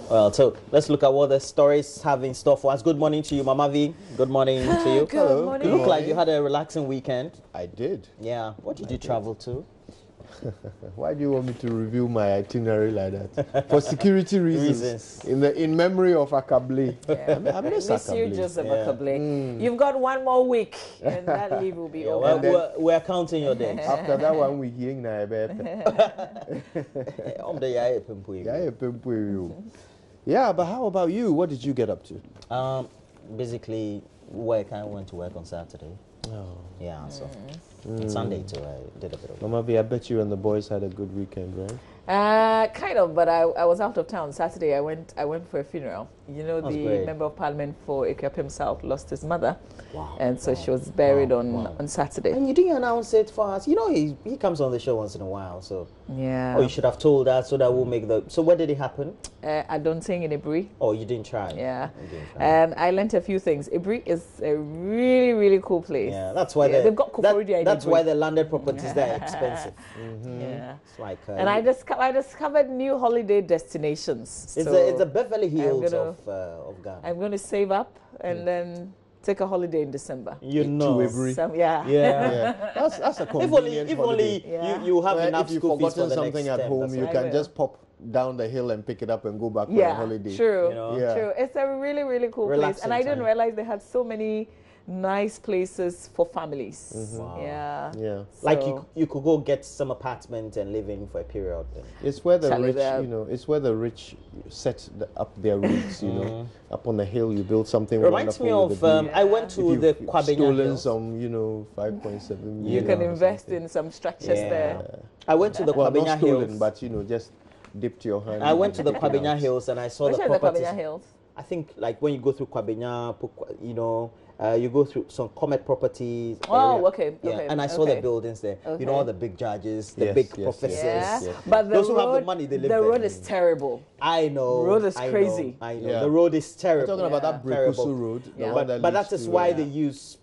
Well, so let's look at what the stories have in store for us. Good morning to you, Mama V. Good morning to you. Good morning. You look like you had a relaxing weekend. I did. Yeah. What did you travel to? Why do you want me to review my itinerary like that? For security reasons. In memory of Akable. Yeah. I miss Miss you, Akable. Joseph Akable. You've got 1 more week, and that leave will be over. Well, we're counting your days. After that 1 week, yeah, but how about you? What did you get up to? Basically, work. I went to work on Saturday. Oh. Yeah, so on Sunday too, I did a bit of work. Mama V, I bet you and the boys had a good weekend, right? Kind of, but I was out of town. Saturday, I went for a funeral. You know, the Member of Parliament for Equiapem South lost his mother. Wow. And so she was buried on Saturday. And you didn't announce it for us. You know, he comes on the show once in a while, so. Yeah. Oh, you should have told us so that we'll make the. So where did it happen? I don't sing in Ibri. Oh, you didn't try. Yeah. You didn't try. And I learned a few things. Ibri is a really, really cool place. Yeah, that's why they've got Koforidua in that's Ibri. why the landed properties there are expensive. Yeah. It's like. And I discovered new holiday destinations. It's a Beverly Hills of Ghana. I'm going to save up and then take a holiday in December. You know. Yeah. That's a convenient if only you have enough if you've school fees forgotten for the something next at term, home, you can just pop down the hill and pick it up and go back for a holiday. True. You know? Yeah. True. It's a really, really cool place. Relaxing And I didn't time. realize they had so many nice places for families. Wow. Yeah. Yeah. Like you could go get some apartment and live in for a period. It's where the Tell you rich, that. it's where the rich set up their roots, Up on the hill, you build something Reminds me wonderful of, with the I went to the Kwabenya stolen Hills. some, 5.7 million. You can or invest something. in some structures there. I went to the Well, Kwabenya not stolen, Hills. but, just dipped your hand. I went to the Kwabenya Hills and I saw Which the are the properties. Kwabenya Hills? I think like when you go through Kwabenya, you go through some Comet properties. Oh, area. okay. Yeah, Okay. and I saw the buildings there. Okay. You know, all the big judges, the Yes, big yes, professors. Yeah. yes. But Those who have the money, they live the there. road is terrible. I know. Road is I crazy. Know, I know. Yeah. The road is You're terrible. talking about that Terrible. Brekusu road. the Yeah. one But that leads is to, why they use,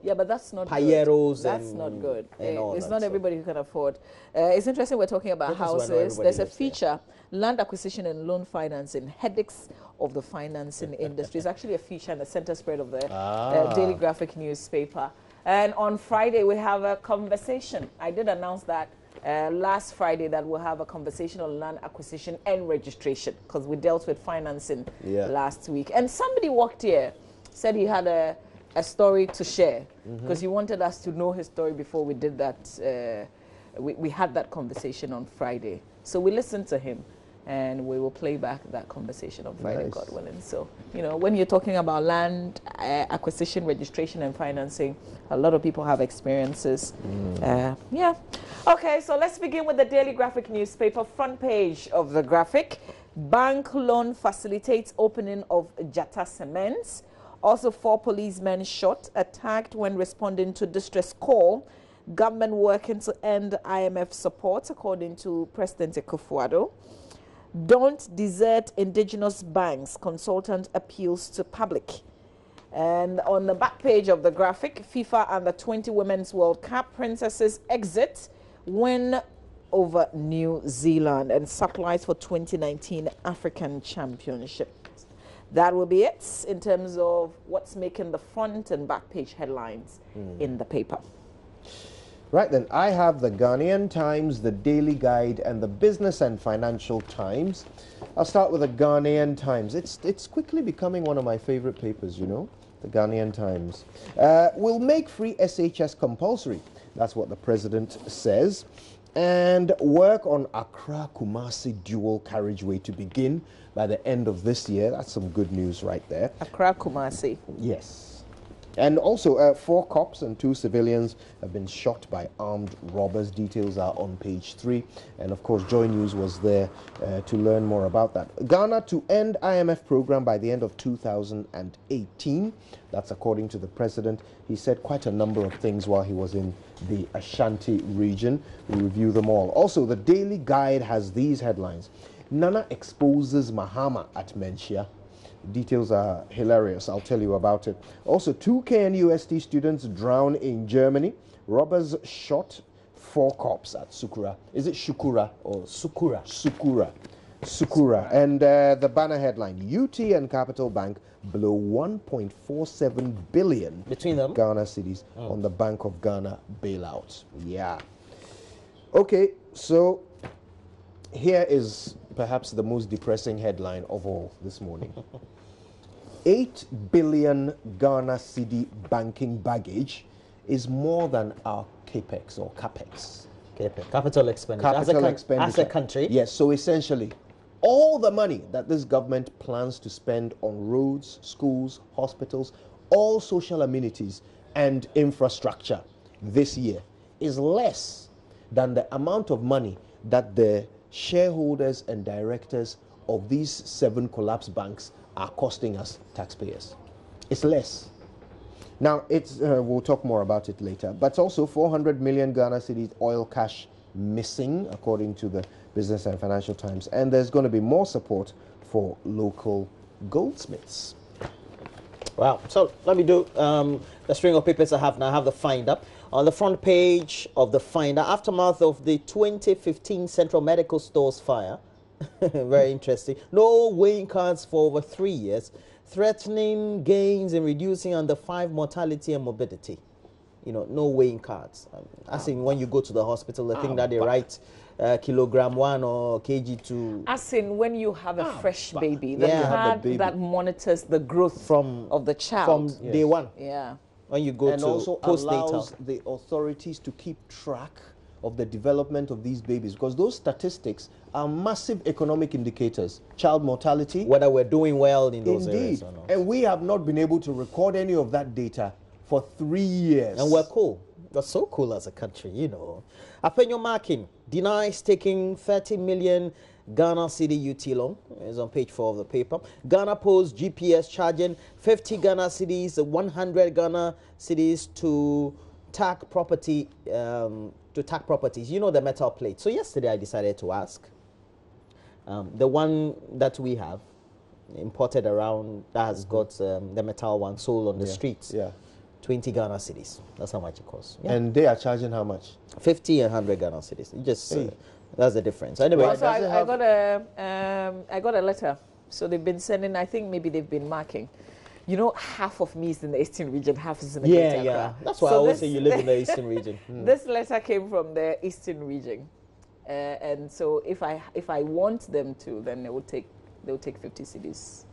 Yeah, but that's not Payeros good. That's and- not good. and all It's that, not so. everybody who can afford. It's interesting we're talking about That is why not houses. everybody There's a lives there. feature, land acquisition and loan financing, headaches of the financing industry. It's actually a feature in the center spread of the Daily Graphic newspaper. And on Friday, we have a conversation. I did announce that last Friday that we'll have a conversation on land acquisition and registration because we dealt with financing last week. And somebody walked here, said he had a story to share because he wanted us to know his story before we did that. We had that conversation on Friday. So we listened to him and we will play back that conversation on Friday, Nice. God willing. So, when you're talking about land acquisition, registration and financing, a lot of people have experiences. Okay, so let's begin with the Daily Graphic newspaper, front page of the graphic. Bank loan facilitates opening of Jata Cements. Also, 4 policemen shot, attacked when responding to distress call. Government working to end IMF support, according to President Akufo-Addo. Don't desert indigenous banks, consultant appeals to public. And on the back page of the graphic, FIFA and the 20 Women's World Cup princesses exit, win over New Zealand, and supplies for 2019 African Championship. That will be it in terms of what's making the front and back page headlines in the paper. Right then, I have the Ghanaian Times, the Daily Guide, and the Business and Financial Times. I'll start with the Ghanaian Times. It's quickly becoming one of my favorite papers, the Ghanaian Times. We'll make free SHS compulsory. That's what the president says. And work on Accra-Kumasi dual carriageway to begin by the end of this year. That's some good news right there. Accra Kumasi. Yes. And also, 4 cops and 2 civilians have been shot by armed robbers. Details are on page 3. And of course, JoyNews was there to learn more about that. Ghana to end IMF program by the end of 2018. That's according to the president. He said quite a number of things while he was in the Ashanti region. We'll review them all. Also, the Daily Guide has these headlines. Nana exposes Mahama at Menchia. Details are hilarious. I'll tell you about it. Also, 2 KNUST students drown in Germany. Robbers shot 4 cops at Sukura. Is it Shukura or Sukura? Sukura. Sukura. And the banner headline, UT and Capital Bank blow 1.47 billion between them Ghana cedis on the Bank of Ghana bailout. Yeah. Okay, so here is perhaps the most depressing headline of all this morning. 8 billion Ghana cedi banking baggage is more than our capex or capex. Capital expenditure. Capital expenditure. As a country. Yes, so essentially, all the money that this government plans to spend on roads, schools, hospitals, all social amenities and infrastructure this year is less than the amount of money that the shareholders and directors of these 7 collapsed banks are costing us taxpayers. It's less. Now, we'll talk more about it later, but also 400 million Ghana cedis oil cash missing, according to the Business and Financial Times, and there's going to be more support for local goldsmiths. Wow. So let me do the string of papers I have now. I have the Finder. On the front page of the Finder, aftermath of the 2015 Central Medical Stores fire. Very interesting. No weighing cards for over 3 years, threatening gains in reducing under 5 mortality and morbidity. You know, no weighing cards. As in when you go to the hospital, the thing that they write kilogram 1 or kg 2. As in when you have a fresh baby, the Yeah. card that monitors the growth of the child. From day one. Yeah. When you go And to also postnatal. allows the authorities to keep track of the development of these babies, because those statistics are massive economic indicators. Child mortality. Whether we're doing well in those areas Indeed. or not. And we have not been able to record any of that data for 3 years. And we're cool. We're so cool as a country, you know. Apenyo Markin denies taking 30 million Ghana cedi UT loan. It's on page 4 of the paper. Ghana Post GPS charging 50 Ghana cedis, 100 Ghana cedis to tag property, properties. You know, the metal plate. So yesterday I decided to ask. The one that we have imported around that has got the metal one sold on the streets. Yeah. 20 Ghana cedis. That's how much it costs. Yeah. And they are charging how much? 50 and 100 Ghana cedis. You just that's the difference. Anyway, Also, I got a letter. So they've been sending. I think maybe they've been marking. You know, half of me is in the Eastern region, half is in the Greater Accra. That's why I always say you live in the Eastern region. This letter came from the Eastern region, and so if I want them to, then they will take 50 cedis.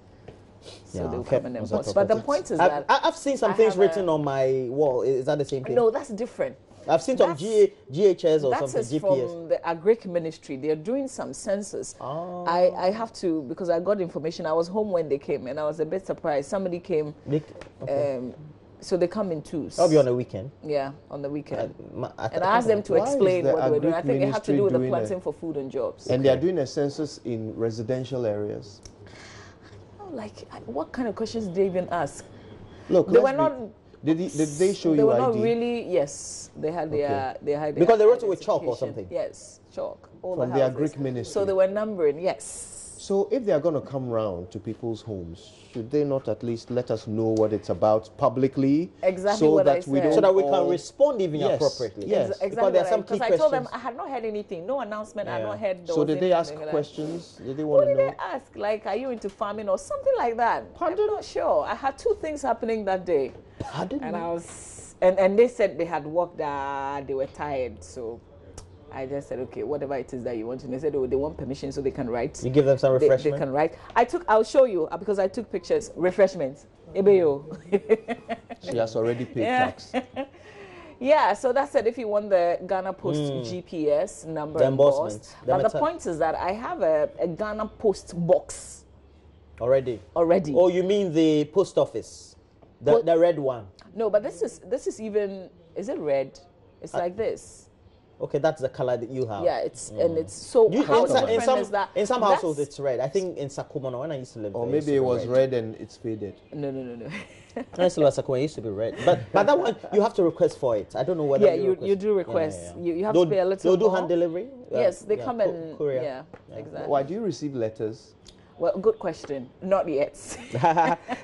So they'll come and import. But the point is that I've seen some things written on my wall. Is that the same thing? No, that's different. I've seen some GHS or something, That's GPS. from the Agric Ministry. They're doing some census. Oh. I have to, because I got information. I was home when they came, and I was a bit surprised. Somebody came, so they come in twos. That'll be on the weekend. Yeah, on the weekend. And I asked them to explain what they were doing. I think it had to do with the planting for food and jobs. And they are doing a census in residential areas. Oh, like, what kind of questions did they even ask? Look, they were not. Did they show They you were ID? not really. Yes, they had their. They had because their they wrote it with chalk or identification. something. Yes, chalk. All From the Agric Ministry. So they were numbering. Yes. So if they are going to come round to people's homes, should they not at least let us know what it's about publicly? Exactly so what that I said. we don't So that we can respond even Yes. appropriately. Yes. Exactly. Because there are some key Because I told them questions. I had not heard anything. No announcement. I had not heard. So did they ask anything like that. questions? Did they What want to did know? they ask? Like, are you into farming or something like that? Pardon? I'm not sure. I had 2 things happening that day. Pardon And me? I was, and they said they had worked, they were tired. So I just said, okay, whatever it is that you want to. And they said, oh, they want permission so they can write. You give them some They refreshment? can write. I'll show you because I took pictures. Refreshments. Ebeyo. She has already paid Yeah. tax. Yeah, so that's it. If you want the Ghana Post GPS number The embossed. embossment. But the point is that I have a Ghana Post box Already. already. Oh, you mean the post office? The red one? No, but this is even, is it red? It's like this. Okay, that's the color that you have. Yeah, it's and it's so You, how in, some, different in, some, is that? in some That's- households it's red. I think in Sakumono, when I used to live Or there, used maybe to it be was red and it's faded. No. When I used to live at Sakumono, it used to be red. But that one, you have to request for it. I don't know whether Yeah, you you do request. Yeah. You have to pay a little They'll do more. hand delivery? Yes, they come and courier. yeah, exactly. Why do you receive letters? Well, good question. Not yet.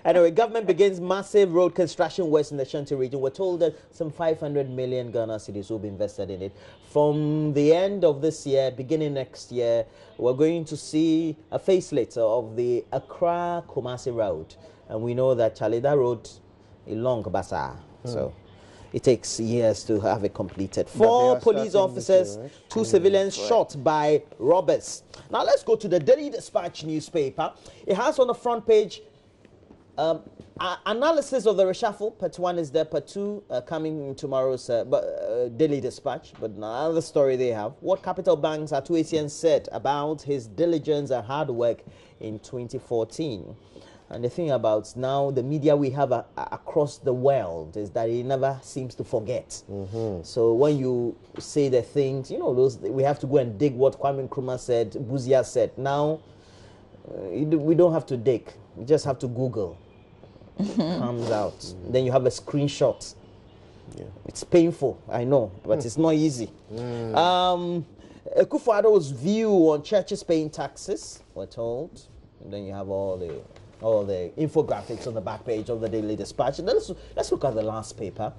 Anyway, government begins massive road construction west in the Ashanti region. We're told that some 500 million Ghana cedis will be invested in it. From the end of this year, beginning next year, we're going to see a facelift of the Accra-Kumasi road. And we know that Chalida Road is long, Basa. So it takes years to have it completed. 4 police officers, year, right? 2 civilians shot by robbers. Now let's go to the Daily Dispatch newspaper. It has on the front page analysis of the reshuffle. Part 1 is there, part 2 coming in tomorrow's Daily Dispatch. But another story they have. What Capital Bank's Atuasian said about his diligence and hard work in 2014. And the thing about now the media we have across the world is that it never seems to forget. So when you say the things, you know, those we have to go and dig what Kwame Nkrumah said, Buzia said. Now we don't have to dig; we just have to Google. It comes out. Then you have a screenshot. Yeah. It's painful, I know, but it's not easy. Akufo-Addo's view on churches paying taxes, we're told. And then you have all the infographics on the back page of the Daily Dispatch. And then let's look at the last paper.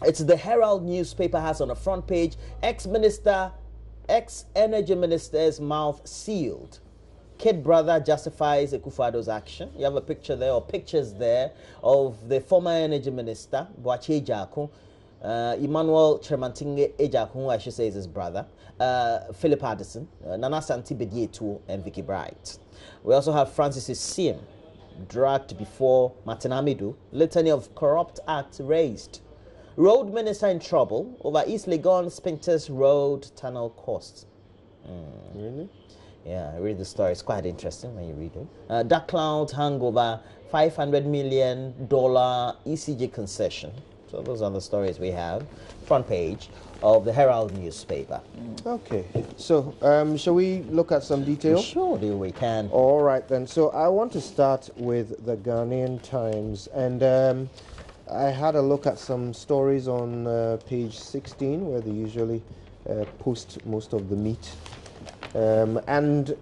It's the Herald newspaper, has on the front page, ex-energy minister's mouth sealed. Kid brother justifies Akufo-Addo's action. You have a picture there, or pictures there, of the former energy minister, Boakye Ejiakon, Emmanuel Tremantinge Ejiakon, I should say is his brother, Philip Addison, Nana Santi Bedietu, and Vicky Bright. We also have Francis Siem dragged before Martin Amidu. Litany of corrupt acts raised. Road minister in trouble over East Legon Spintex Road tunnel costs. Really? Yeah, I read the story. It's quite interesting when you read it. Dark cloud hung over $500 million ECG concession. So those are the stories we have. Front page of the Herald newspaper. Okay, so shall we look at some details? Sure, we can. All right then. So I want to start with the Ghanaian Times, and I had a look at some stories on page 16, where they usually post most of the meat. And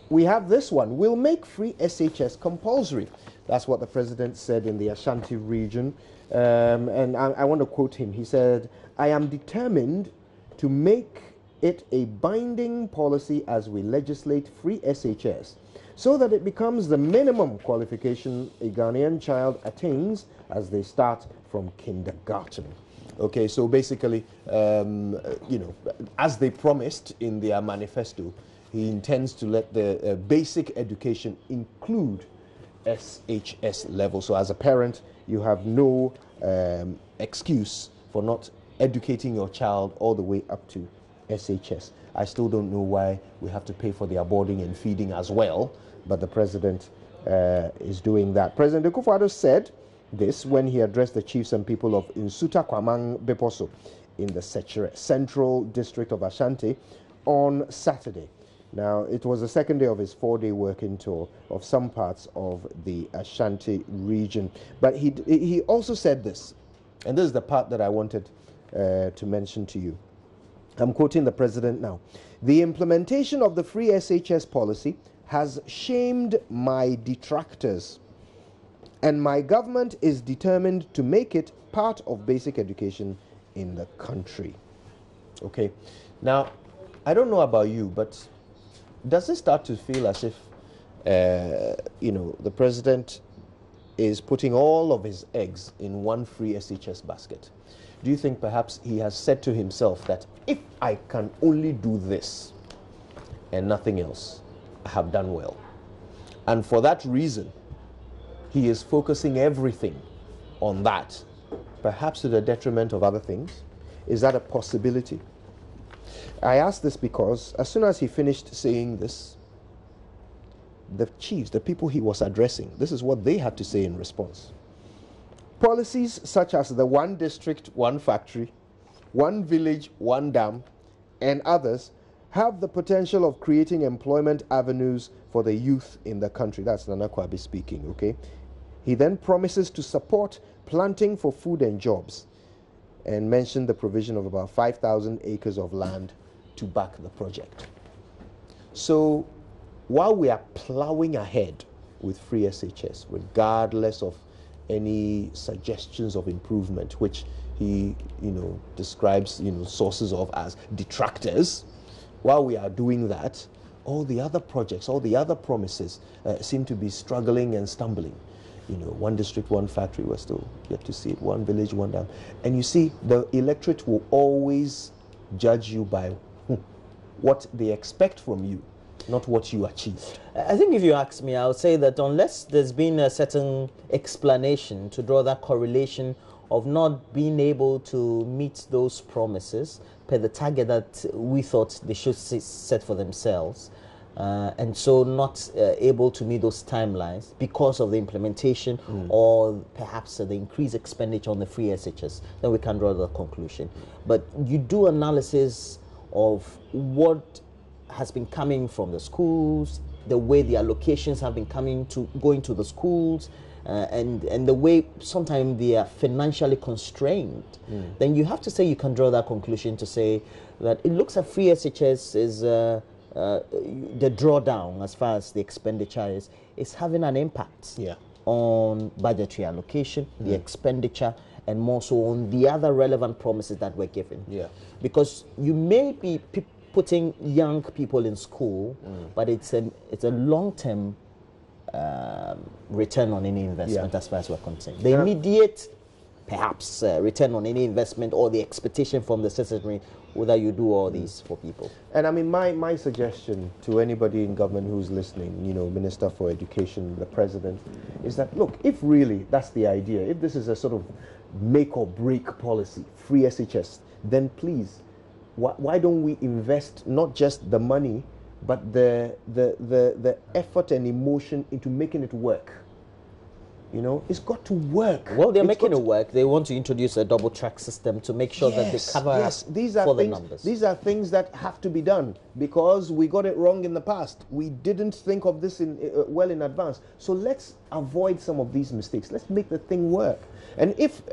we have this one: we'll make free SHS compulsory. That's what the president said in the Ashanti region. And I want to quote him. He said, "I am determined to make it a binding policy as we legislate free SHS, so that it becomes the minimum qualification a Ghanaian child attains as they start from kindergarten." Okay, so basically, you know, as they promised in their manifesto, he intends to let the basic education include SHS level. So as a parent, you have no excuse for not educating your child all the way up to SHS. I still don't know why we have to pay for their boarding and feeding as well, but the president is doing that. President Akufo-Addo said this when he addressed the chiefs and people of Nsuta Kwamang Beposo in the Central District of Ashanti on Saturday. Now, it was the second day of his 4-day working tour of some parts of the Ashanti region. But he also said this, and this is the part that I wanted to mention to you. I'm quoting the president now. "The implementation of the free SHS policy has shamed my detractors, and my government is determined to make it part of basic education in the country." Okay, now, I don't know about you, but does it start to feel as if, you know, the president is putting all of his eggs in one free SHS basket? Do you think perhaps he has said to himself that if I can only do this and nothing else, I have done well? And for that reason, he is focusing everything on that, perhaps to the detriment of other things? Is that a possibility? I ask this because as soon as he finished saying this, the chiefs, the people he was addressing, this is what they had to say in response. Policies such as the one district, one factory, one village, one dam, and others have the potential of creating employment avenues for the youth in the country. That's Nana Kwabi speaking, okay? He then promises to support planting for food and jobs and mentioned the provision of about 5,000 acres of land to back the project. So while we are plowing ahead with free SHS, regardless of any suggestions of improvement, which he, describes, sources of as detractors, while we are doing that, all the other projects, all the other promises seem to be struggling and stumbling. One district, one factory, we're still yet to see it. One village, one dam. And you see, the electorate will always judge you by what they expect from you, not what you achieved. I think if you ask me, I would say that unless there's been a certain explanation to draw that correlation of not being able to meet those promises per the target that we thought they should set for themselves, and so not able to meet those timelines because of the implementation or perhaps the increased expenditure on the free SHS, then we can draw the conclusion. But you do analysis of what has been coming from the schools, the way the allocations have been going to the schools, and the way sometimes they are financially constrained, then you have to say you can draw that conclusion to say that it looks like free SHS is the drawdown as far as the expenditure is having an impact on budgetary allocation, the expenditure, and more so on the other relevant promises that were given. Because you may be putting young people in school, but it's a long-term return on any investment as far as we're concerned. The immediate, perhaps, return on any investment or the expectation from the citizenry, whether you do all these for people. And I mean, my suggestion to anybody in government who's listening, Minister for Education, the President, is that, look, if really that's the idea, if this is a sort of make or break policy, free SHS, then please, why don't we invest not just the money, but the effort and emotion into making it work? It's got to work. Well, they're making it work. They want to introduce a double track system to make sure that they cover up for the numbers. These are things that have to be done because we got it wrong in the past. We didn't think of this well in advance. So let's avoid some of these mistakes. Let's make the thing work. And if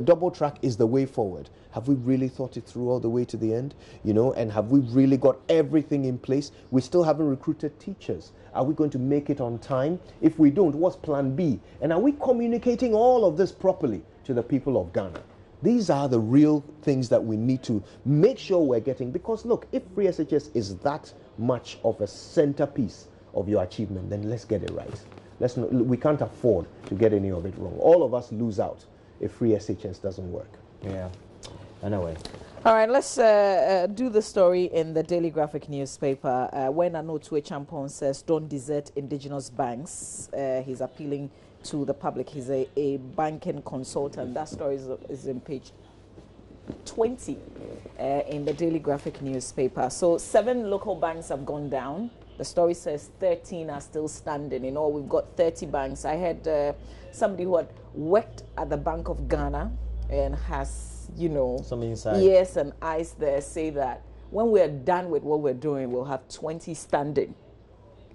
double track is the way forward, have we really thought it through all the way to the end? And have we really got everything in place? We still haven't recruited teachers. Are we going to make it on time? If we don't, what's plan B? And are we communicating all of this properly to the people of Ghana? These are the real things that we need to make sure we're getting. Because look, if free SHS is that much of a centerpiece of your achievement, then let's get it right. We can't afford to get any of it wrong. All of us lose out if free SHS doesn't work. Yeah. Anyway. All right, let's do the story in the Daily Graphic newspaper. When Anotwe Champon says, don't desert indigenous banks, he's appealing to the public. He's a banking consultant. That story is in page 20 in the Daily Graphic newspaper. So 7 local banks have gone down. The story says 13 are still standing. In all, we've got 30 banks. I had somebody who had worked at the Bank of Ghana and has, some insight. Ears and eyes there, say that when we're done with what we're doing, we'll have 20 standing,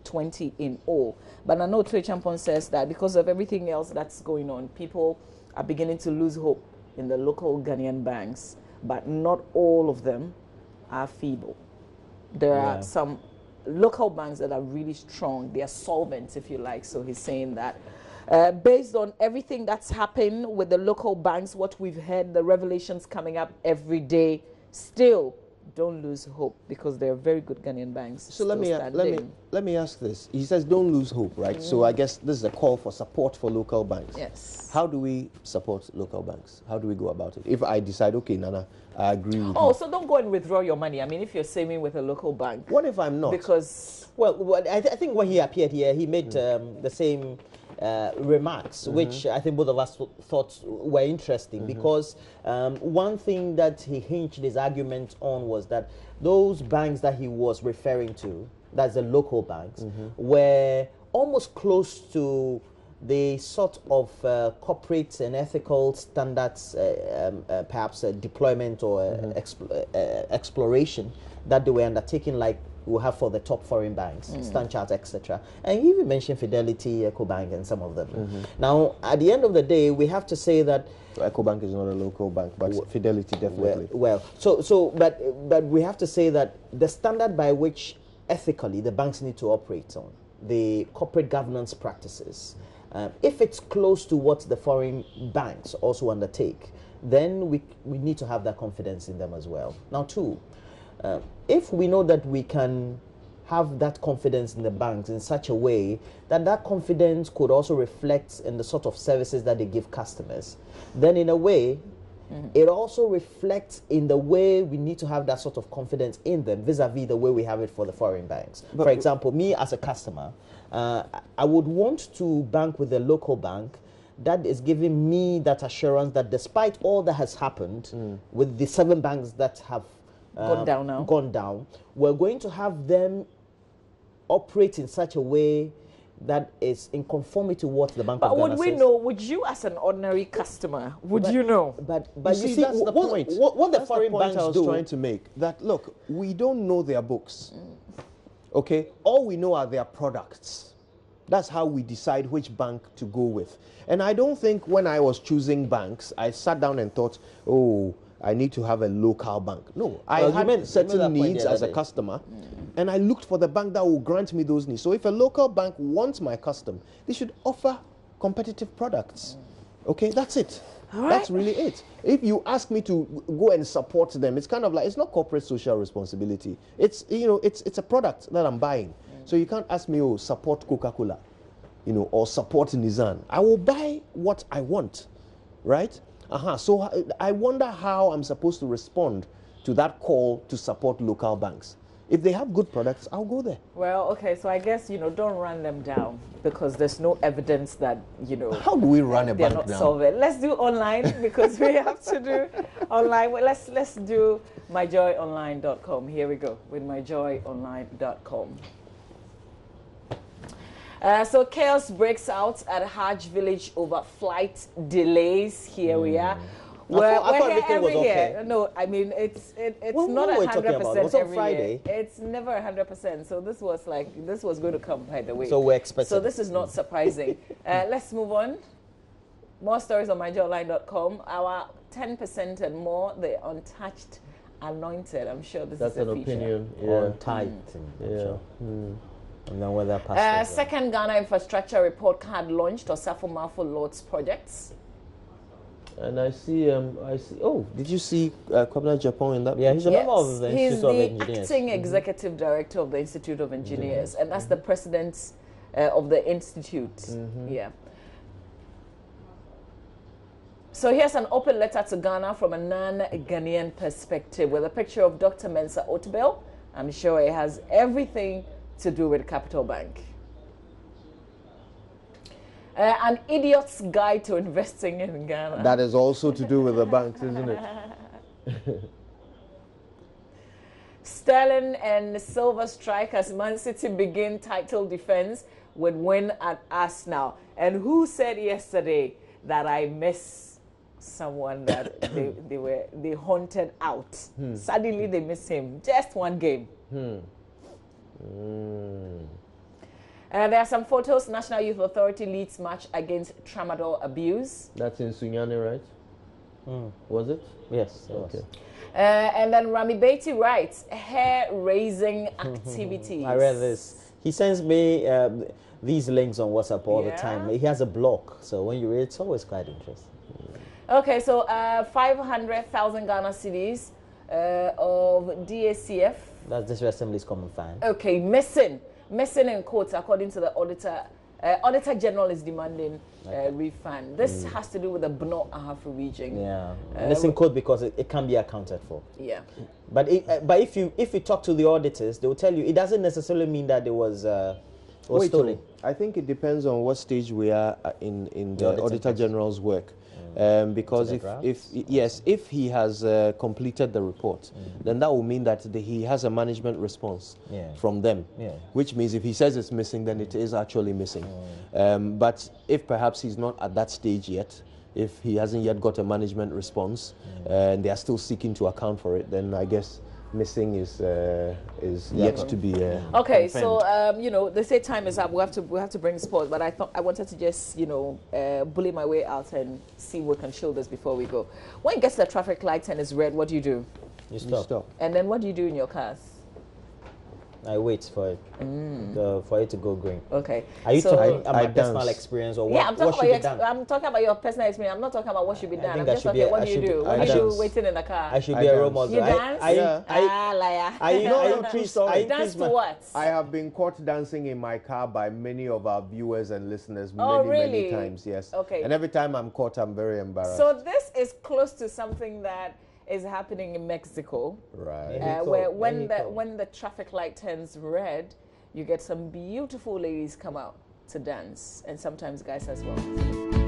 20 in all. But I know Trey Champon says that because of everything else that's going on, people are beginning to lose hope in the local Ghanaian banks, but not all of them are feeble. There are some local banks that are really strong. They are solvent, if you like. So he's saying that based on everything that's happened with the local banks, what we've heard, the revelations coming up every day, still don't lose hope because they're very good Ghanaian banks. So let me ask this. He says don't lose hope, right? So I guess this is a call for support for local banks. Yes. How do we support local banks? How do we go about it? If I decide, okay, Nana, I agree with you. So don't go and withdraw your money. I mean, if you're saving with a local bank. What if I'm not? Because I think when he appeared here, he made the same remarks, which I think both of us thought were interesting, because one thing that he hinged his argument on was that those banks that he was referring to, that's the local banks, were almost close to the sort of corporate and ethical standards, perhaps deployment or exploration that they were undertaking, like we have for the top foreign banks, Standard Chartered, etc. And he even mentioned Fidelity, EcoBank, and some of them. Now, at the end of the day, we have to say that EcoBank is not a local bank, but Fidelity definitely. But we have to say that the standard by which ethically the banks need to operate on, the corporate governance practices, if it's close to what the foreign banks also undertake, then we need to have that confidence in them as well. Now, two, if we know that we can have that confidence in the banks in such a way that that confidence could also reflect in the sort of services that they give customers, then in a way, it also reflects in the way we need to have that sort of confidence in them vis-a-vis the way we have it for the foreign banks. For example, me as a customer, I would want to bank with a local bank that is giving me that assurance that despite all that has happened with the 7 banks that have gone down, we're going to have them operate in such a way that is in conformity to what the Bank of Ghana says. But would we know, would you as an ordinary customer, would you know? But you see that's the point. What the foreign banks I was trying to make, that look, we don't know their books. Okay? All we know are their products. That's how we decide which bank to go with. And I don't think when I was choosing banks, I sat down and thought, oh, I need to have a local bank. No, I had certain needs as a customer, and I looked for the bank that will grant me those needs. So if a local bank wants my custom, they should offer competitive products. Okay, that's it. All right. That's really it. If you ask me to go and support them, it's kind of like, it's not corporate social responsibility. It's, you know, it's a product that I'm buying. So you can't ask me, oh, support Coca-Cola, you know, or support Nissan. I will buy what I want, right? So I wonder how I'm supposed to respond to that call to support local banks. If they have good products, I'll go there. Well, okay, so I guess, you know, don't run them down because there's no evidence that, you know. How do we run a bank down? They're not solvent. Let's do online because we have to do online. Well, let's do myjoyonline.com. Here we go with myjoyonline.com. So chaos breaks out at Hajj village over flight delays. Here we are. I thought everything was okay. No, I mean it's not 100% every Friday. year. It's never 100%. So this was going to come by the way. So we're expecting. So this is not surprising. Let's move on. More stories on myjoyonline.com. Our 10% and more, the untouched, anointed. I'm sure this is a an feature. opinion. On tithing. Sure. And then whether pastors second Ghana infrastructure report card launched or Safo Marfo Lord's projects. And I see. Oh, did you see Kwabena Japan in that? Yeah, he's a member of the Institute of Engineers. He's the acting executive director of the Institute of Engineers, and that's the president of the institute. Yeah. So here's an open letter to Ghana from a non-Ghanaian perspective with a picture of Dr. Mensa Otabil. I'm sure it has everything to do with Capital Bank. An idiot's guide to investing in Ghana. That is also to do with the banks, isn't it? Sterling and Silver strike as Man City begin title defense with win at Arsenal. And who said yesterday that I miss someone that they hunted out? Suddenly they miss him. Just one game. There are some photos. National Youth Authority leads march against tramadol abuse. That's in Sunyani, right? Was it? Yes. Okay. And then Rami Beatty writes, hair-raising activities. I read this. He sends me these links on WhatsApp all the time. He has a blog, so when you read it, it's always quite interesting. Okay, so 500,000 Ghana cedis of DACF. That's District Assembly's common fund. Okay, missing in quotes according to the auditor. Auditor General is demanding refund. This has to do with the Bno Ahafo region. Yeah, missing quote because it can be accounted for. Yeah, but if you talk to the auditors, they will tell you it doesn't necessarily mean that there was stolen. I think it depends on what stage we are in the Auditor General's work. Because if he has completed the report, then that will mean that he has a management response from them, which means if he says it's missing, then it is actually missing. But if perhaps he's not at that stage yet, if he hasn't yet got a management response and they are still seeking to account for it, then I guess missing is yet to be okay. confirmed. So you know, they say time is up. We have to bring sport, but I wanted to just bully my way out and see what can show this before we go. When it gets the traffic light and it's red, what do? You stop. And then what do you do in your cars? I wait for it for it to go green. Okay. Are you So- talking about my I personal dance. experience or what, Yeah, I'm talking what should about be done? I'm talking about your personal experience. I'm not talking about what should be done. think I'm that just should be talking a- what I do you should be- do? I What do you do dance. waiting in the car? I should I be a role dance. model. You dance? Liar. I No, increase. true I story. Dance increase to my. what? I have been caught dancing in my car by many of our viewers and listeners Oh, many really? times, yes. Okay. And every time I'm caught, I'm very embarrassed. So this is close to something that is happening in Mexico, right. Mexico, where when Mexico. the traffic light turns red, you get some beautiful ladies come out to dance, and sometimes guys as well.